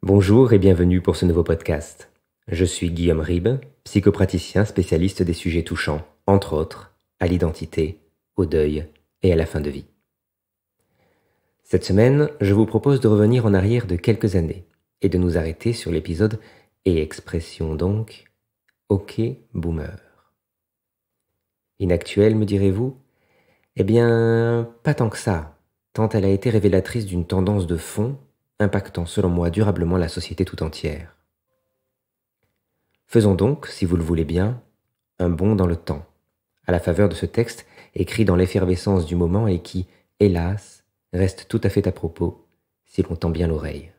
Bonjour et bienvenue pour ce nouveau podcast. Je suis Guillaume Ribes, psychopraticien spécialiste des sujets touchant, entre autres, à l'identité, au deuil et à la fin de vie. Cette semaine, je vous propose de revenir en arrière de quelques années et de nous arrêter sur l'épisode et expression donc « Ok Boomer ». Inactuelle, me direz-vous? Eh bien, pas tant que ça, tant elle a été révélatrice d'une tendance de fond impactant selon moi durablement la société tout entière. Faisons donc, si vous le voulez bien, un bond dans le temps, à la faveur de ce texte écrit dans l'effervescence du moment et qui, hélas, reste tout à fait à propos si l'on tend bien l'oreille.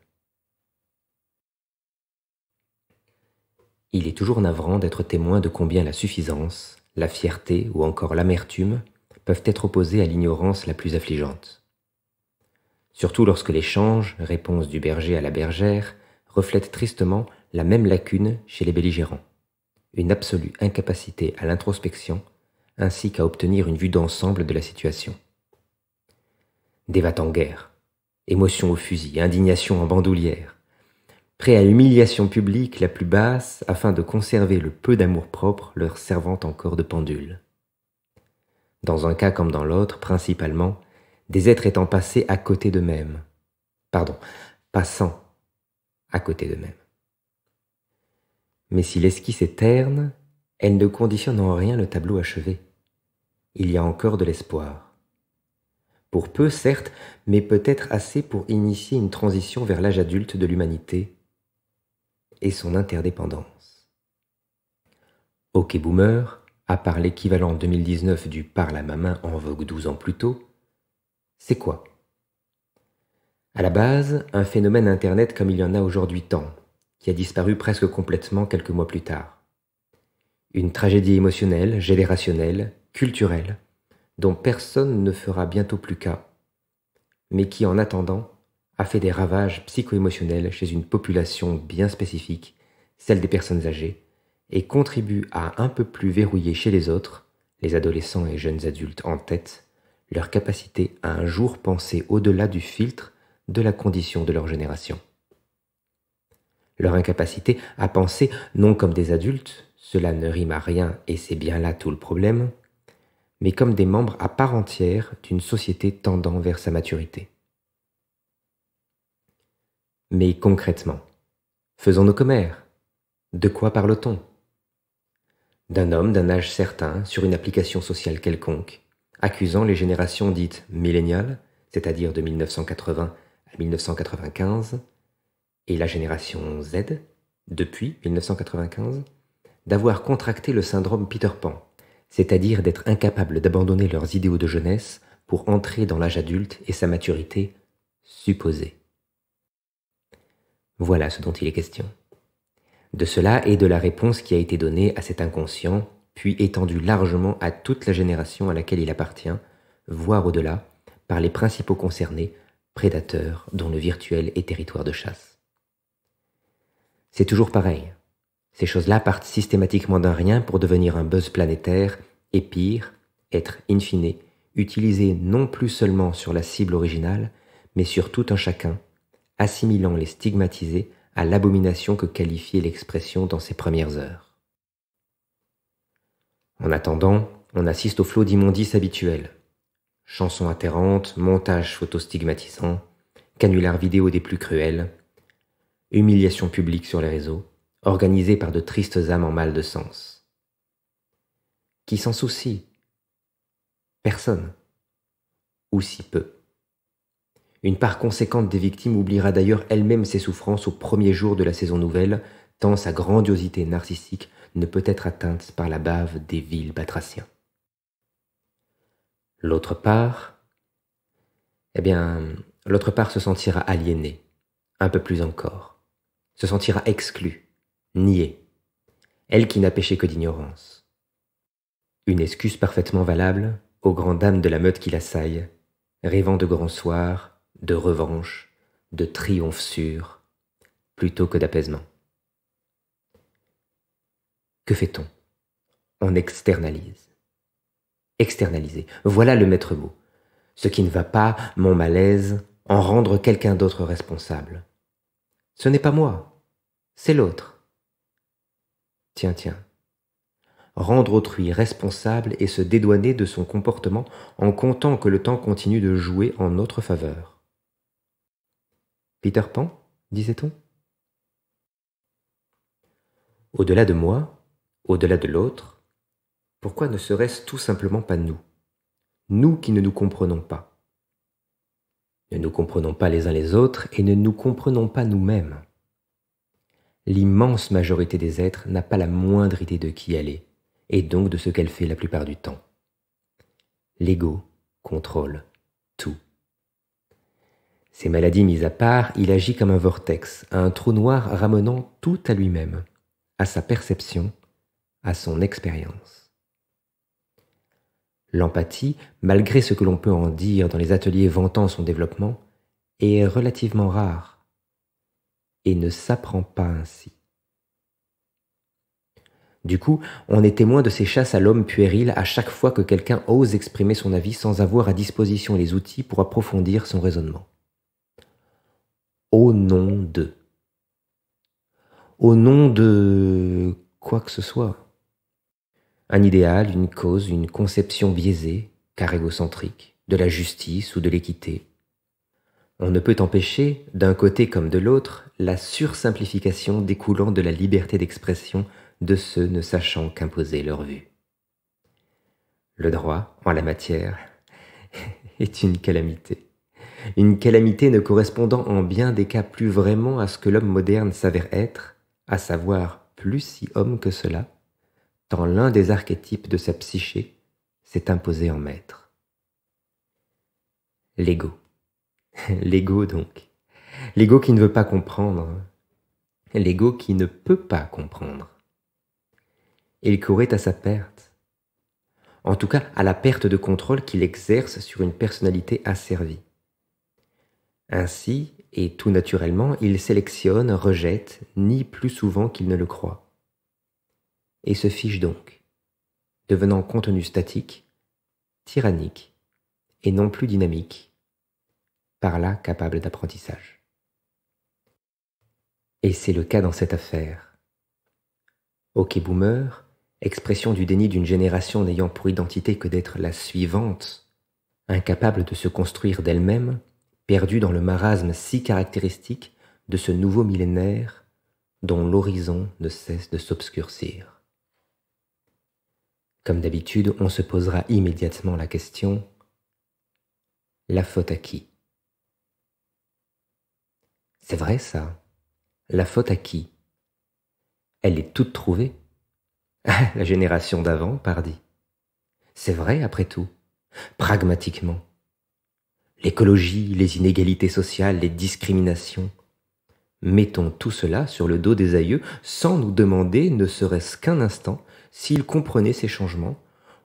Il est toujours navrant d'être témoin de combien la suffisance, la fierté ou encore l'amertume peuvent être opposées à l'ignorance la plus affligeante. Surtout lorsque l'échange, réponse du berger à la bergère, reflète tristement la même lacune chez les belligérants, une absolue incapacité à l'introspection ainsi qu'à obtenir une vue d'ensemble de la situation. Des va-t-en-guerre, émotion au fusil, indignation en bandoulière, prêts à l'humiliation publique la plus basse afin de conserver le peu d'amour-propre leur servant encore de pendule. Dans un cas comme dans l'autre, principalement, des êtres étant passés à côté d'eux-mêmes. Passant à côté d'eux-mêmes. Mais si l'esquisse est terne, elle ne conditionne en rien le tableau achevé. Il y a encore de l'espoir. Pour peu, certes, mais peut-être assez pour initier une transition vers l'âge adulte de l'humanité et son interdépendance. Ok Boomer, à part l'équivalent 2019 du parle à ma main en vogue 12 ans plus tôt, c'est quoi? À la base, un phénomène Internet comme il y en a aujourd'hui tant, qui a disparu presque complètement quelques mois plus tard. Une tragédie émotionnelle, générationnelle, culturelle, dont personne ne fera bientôt plus cas, mais qui en attendant a fait des ravages psycho-émotionnels chez une population bien spécifique, celle des personnes âgées, et contribue à un peu plus verrouiller chez les autres, les adolescents et jeunes adultes en tête, leur capacité à un jour penser au-delà du filtre de la condition de leur génération. Leur incapacité à penser non comme des adultes, cela ne rime à rien et c'est bien là tout le problème, mais comme des membres à part entière d'une société tendant vers sa maturité. Mais concrètement, faisons nos commères. De quoi parle-t-on? D'un homme d'un âge certain sur une application sociale quelconque, accusant les générations dites milléniales, c'est-à-dire de 1980 à 1995, et la génération Z, depuis 1995, d'avoir contracté le syndrome Peter Pan, c'est-à-dire d'être incapables d'abandonner leurs idéaux de jeunesse pour entrer dans l'âge adulte et sa maturité supposée. Voilà ce dont il est question. De cela et de la réponse qui a été donnée à cet inconscient, puis étendue largement à toute la génération à laquelle il appartient, voire au-delà, par les principaux concernés, prédateurs dont le virtuel est territoire de chasse. C'est toujours pareil. Ces choses-là partent systématiquement d'un rien pour devenir un buzz planétaire et pire, être in fine, utilisé non plus seulement sur la cible originale, mais sur tout un chacun, assimilant les stigmatisés à l'abomination que qualifiait l'expression dans ses premières heures. En attendant, on assiste au flot d'immondices habituels. Chansons atterrantes, montages photos stigmatisants, canulars vidéo des plus cruels, humiliations publiques sur les réseaux, organisées par de tristes âmes en mal de sens. Qui s'en soucie? Personne. Ou si peu. Une part conséquente des victimes oubliera d'ailleurs elle-même ses souffrances au premier jour de la saison nouvelle, tant sa grandiosité narcissique ne peut être atteinte par la bave des vils batraciens. L'autre part se sentira aliénée, un peu plus encore, se sentira exclue, niée, elle qui n'a péché que d'ignorance. Une excuse parfaitement valable aux grandes dames de la meute qui l'assaillent, rêvant de grands soirs, de revanche, de triomphe sûr, plutôt que d'apaisement. Que fait-on? On externalise. Externaliser, voilà le maître mot. Ce qui ne va pas, mon malaise, en rendre quelqu'un d'autre responsable. Ce n'est pas moi, c'est l'autre. Tiens, tiens. Rendre autrui responsable et se dédouaner de son comportement en comptant que le temps continue de jouer en notre faveur. Peter Pan, disait-on? Au-delà de moi, au-delà de l'autre, pourquoi ne serait-ce tout simplement pas nous? Nous qui ne nous comprenons pas. Ne nous comprenons pas les uns les autres et ne nous comprenons pas nous-mêmes. L'immense majorité des êtres n'a pas la moindre idée de qui elle est, et donc de ce qu'elle fait la plupart du temps. L'ego contrôle tout. Ces maladies mises à part, il agit comme un vortex, un trou noir ramenant tout à lui-même, à sa perception, à son expérience. L'empathie, malgré ce que l'on peut en dire dans les ateliers vantant son développement, est relativement rare et ne s'apprend pas ainsi. Du coup, on est témoin de ces chasses à l'homme puéril à chaque fois que quelqu'un ose exprimer son avis sans avoir à disposition les outils pour approfondir son raisonnement. Au nom de... Au nom de... quoi que ce soit. Un idéal, une cause, une conception biaisée, car égocentrique, de la justice ou de l'équité. On ne peut empêcher, d'un côté comme de l'autre, la sursimplification découlant de la liberté d'expression de ceux ne sachant qu'imposer leur vue. Le droit, en la matière, est une calamité ne correspondant en bien des cas plus vraiment à ce que l'homme moderne s'avère être, à savoir plus si homme que cela, tant l'un des archétypes de sa psyché s'est imposé en maître. L'ego. L'ego donc. L'ego qui ne veut pas comprendre. L'ego qui ne peut pas comprendre. Il courait à sa perte. En tout cas, à la perte de contrôle qu'il exerce sur une personnalité asservie. Ainsi, et tout naturellement, il sélectionne, rejette, nie plus souvent qu'il ne le croit. Et se fiche donc, devenant contenu statique, tyrannique, et non plus dynamique, par là capable d'apprentissage. Et c'est le cas dans cette affaire. Ok boomer, expression du déni d'une génération n'ayant pour identité que d'être la suivante, incapable de se construire d'elle-même, perdue dans le marasme si caractéristique de ce nouveau millénaire dont l'horizon ne cesse de s'obscurcir. Comme d'habitude, on se posera immédiatement la question: la faute à qui? C'est vrai ça, la faute à qui? Elle est toute trouvée. La génération d'avant, pardi. C'est vrai après tout, pragmatiquement. L'écologie, les inégalités sociales, les discriminations. Mettons tout cela sur le dos des aïeux sans nous demander, ne serait-ce qu'un instant, s'ils comprenaient ces changements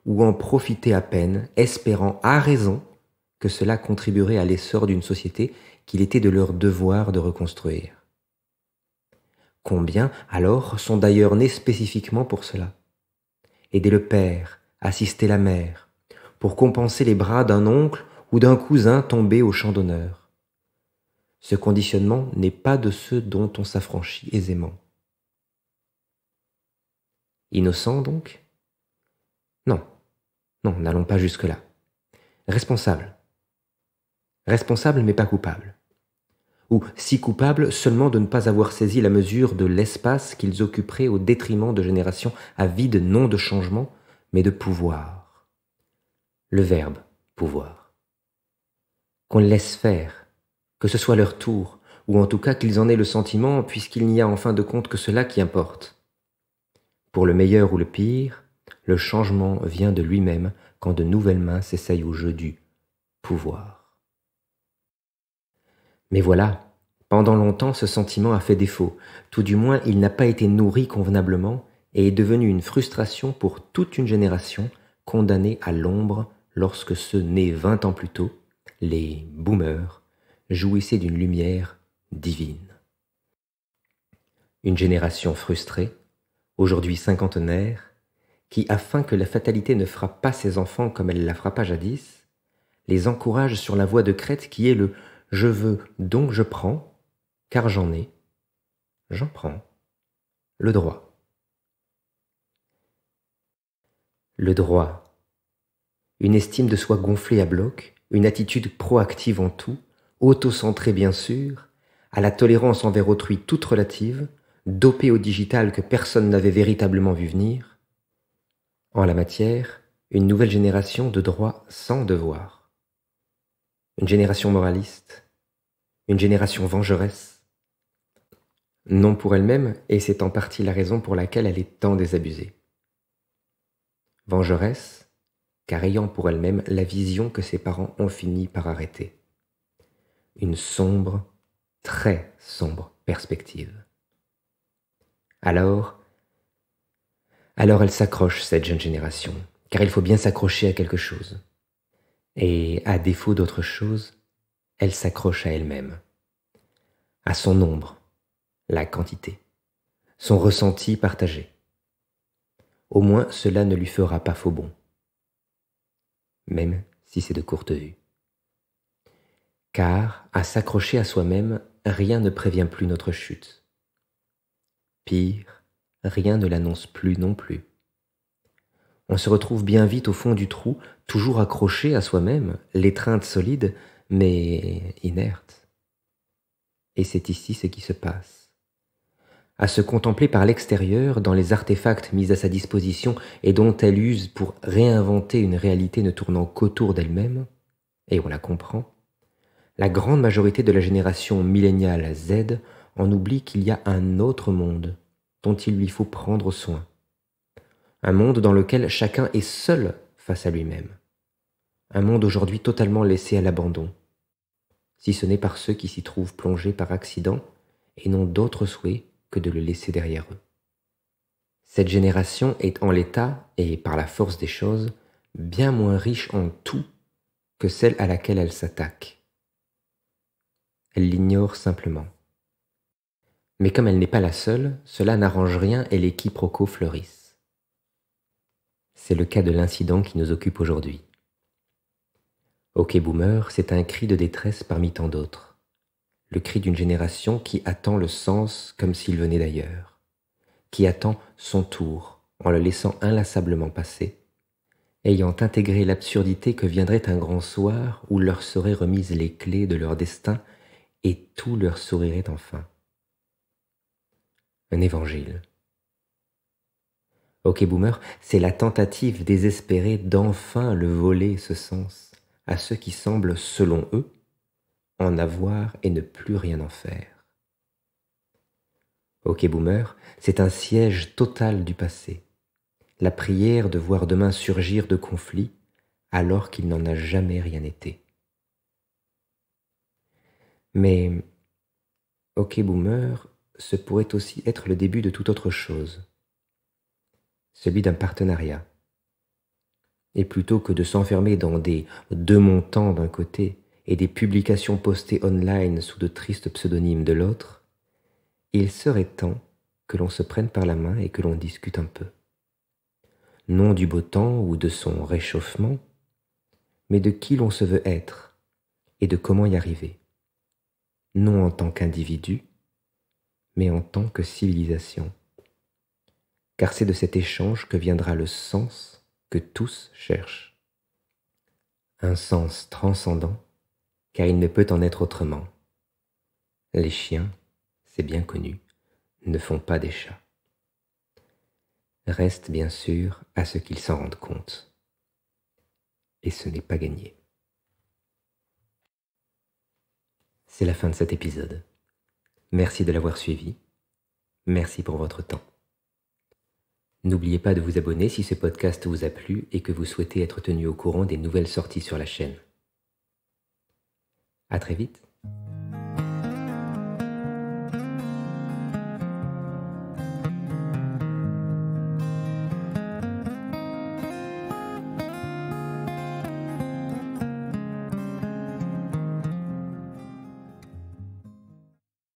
ou en profitaient à peine, espérant à raison que cela contribuerait à l'essor d'une société qu'il était de leur devoir de reconstruire. Combien, alors, sont d'ailleurs nés spécifiquement pour cela? Aider le père, assister la mère, pour compenser les bras d'un oncle ou d'un cousin tombé au champ d'honneur. Ce conditionnement n'est pas de ceux dont on s'affranchit aisément. Innocent donc? Non, n'allons pas jusque-là. Responsable. Responsable mais pas coupable. Ou si coupables seulement de ne pas avoir saisi la mesure de l'espace qu'ils occuperaient au détriment de générations avides non de changement, mais de pouvoir. Le verbe pouvoir. Qu'on les laisse faire, que ce soit leur tour, ou en tout cas qu'ils en aient le sentiment, puisqu'il n'y a en fin de compte que cela qui importe. Pour le meilleur ou le pire, le changement vient de lui-même quand de nouvelles mains s'essayent au jeu du pouvoir. Mais voilà, pendant longtemps ce sentiment a fait défaut, tout du moins il n'a pas été nourri convenablement et est devenu une frustration pour toute une génération condamnée à l'ombre lorsque ceux nés 20 ans plus tôt, les boomers, jouissaient d'une lumière divine. Une génération frustrée, aujourd'hui cinquantenaire, qui, afin que la fatalité ne frappe pas ses enfants comme elle la frappa jadis, les encourage sur la voie de crête qui est le « je veux, donc je prends », car j'en ai, J'en prends. Le droit. Le droit. Une estime de soi gonflée à bloc, une attitude proactive en tout, auto-centrée bien sûr, à la tolérance envers autrui toute relative, dopée au digital que personne n'avait véritablement vu venir. En la matière, une nouvelle génération de droits sans devoir. Une génération moraliste, une génération vengeresse. Non pour elle-même, et c'est en partie la raison pour laquelle elle est tant désabusée. Vengeresse, car ayant pour elle-même la vision que ses parents ont fini par arrêter. Une sombre, très sombre perspective. Alors elle s'accroche, cette jeune génération, car il faut bien s'accrocher à quelque chose. Et à défaut d'autre chose, elle s'accroche à elle-même, à son nombre, la quantité, son ressenti partagé. Au moins cela ne lui fera pas faux bond, même si c'est de courte vue. Car à s'accrocher à soi-même, rien ne prévient plus notre chute. Pire, rien ne l'annonce plus non plus. On se retrouve bien vite au fond du trou, toujours accroché à soi-même, l'étreinte solide, mais inerte. Et c'est ici ce qui se passe. À se contempler par l'extérieur, dans les artefacts mis à sa disposition et dont elle use pour réinventer une réalité ne tournant qu'autour d'elle-même, et on la comprend, la grande majorité de la génération milléniale Z en oublie qu'il y a un autre monde dont il lui faut prendre soin. Un monde dans lequel chacun est seul face à lui-même. Un monde aujourd'hui totalement laissé à l'abandon, si ce n'est par ceux qui s'y trouvent plongés par accident et n'ont d'autre souhait que de le laisser derrière eux. Cette génération est en l'état, et par la force des choses, bien moins riche en tout que celle à laquelle elle s'attaque. Elle l'ignore simplement. Mais comme elle n'est pas la seule, cela n'arrange rien et les quiproquos fleurissent. C'est le cas de l'incident qui nous occupe aujourd'hui. Ok Boomer, c'est un cri de détresse parmi tant d'autres. Le cri d'une génération qui attend le sens comme s'il venait d'ailleurs, qui attend son tour en le laissant inlassablement passer, ayant intégré l'absurdité que viendrait un grand soir où leur seraient remises les clés de leur destin et tout leur sourirait enfin. Un évangile. Ok Boomer, c'est la tentative désespérée d'enfin le voler ce sens à ceux qui semblent, selon eux, en avoir et ne plus rien en faire. Ok Boomer, c'est un siège total du passé, la prière de voir demain surgir de conflits alors qu'il n'en a jamais rien été. Mais Ok Boomer, ce pourrait aussi être le début de toute autre chose, celui d'un partenariat. Et plutôt que de s'enfermer dans des deux montants d'un côté et des publications postées online sous de tristes pseudonymes de l'autre, il serait temps que l'on se prenne par la main et que l'on discute un peu. Non du beau temps ou de son réchauffement, mais de qui l'on se veut être et de comment y arriver. Non en tant qu'individu, mais en tant que civilisation. Car c'est de cet échange que viendra le sens que tous cherchent. Un sens transcendant, car il ne peut en être autrement. Les chiens, c'est bien connu, ne font pas des chats. Reste bien sûr à ce qu'ils s'en rendent compte. Et ce n'est pas gagné. C'est la fin de cet épisode. Merci de l'avoir suivi. Merci pour votre temps. N'oubliez pas de vous abonner si ce podcast vous a plu et que vous souhaitez être tenu au courant des nouvelles sorties sur la chaîne. À très vite.